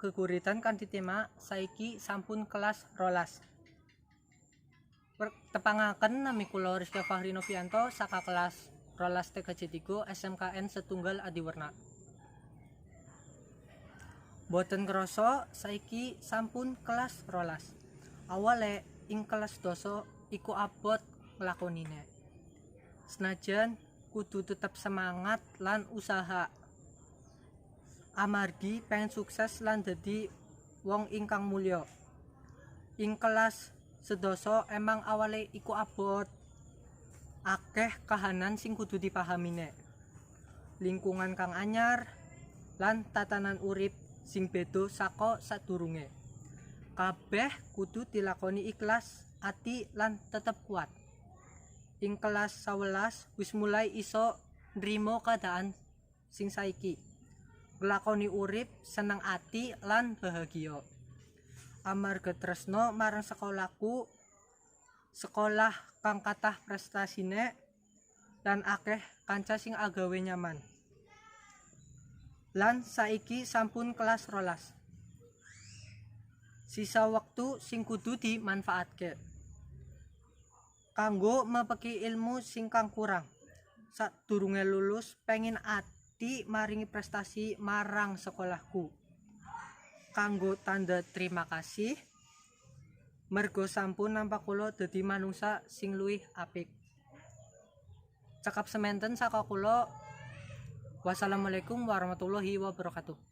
geguritan kanthi tema saiki sampun kelas rolas. Tepangaken nami kula Rizky Fahri Novianto saka kelas rolas TKJ 3 SMKN Setunggal Adiwerna. Boten krasa saiki sampun kelas rolas. Awale ing kelas doso iku abot nglakonine. Senajan kudu tetep semangat lan usaha. Amargi pengen sukses lan dadi wong ingkang mulya. Ing kelas sedoso emang awale iku abot. Akeh kahanan sing kudu dipahamine. Lingkungan kang anyar lan tatanan urip sing beda saka sadurunge. Kabeh kudu dilakoni ikhlas, ati lan tetep kuat. Ing kelas 11 wis mulai iso nrimo keadaan sing saiki. Nglakoni urip seneng ati lan bahagia. Amarga tresno marang sekolahku, sekolah kang kathah prestasine lan akeh kanca sing agawe nyaman. Lan saiki sampun kelas rolas. Sisa wektu sing kudu dimanfaatke kanggo mepeki ilmu sing kang kurang. Sadurunge lulus pengin ati maringi prestasi marang sekolahku. Kanggo tanda terima kasih mergo sampun nampa kula dadi manungsa sing luwih apik. Cekap semanten saka kula. Wassalamualaikum warahmatullahi wabarakatuh.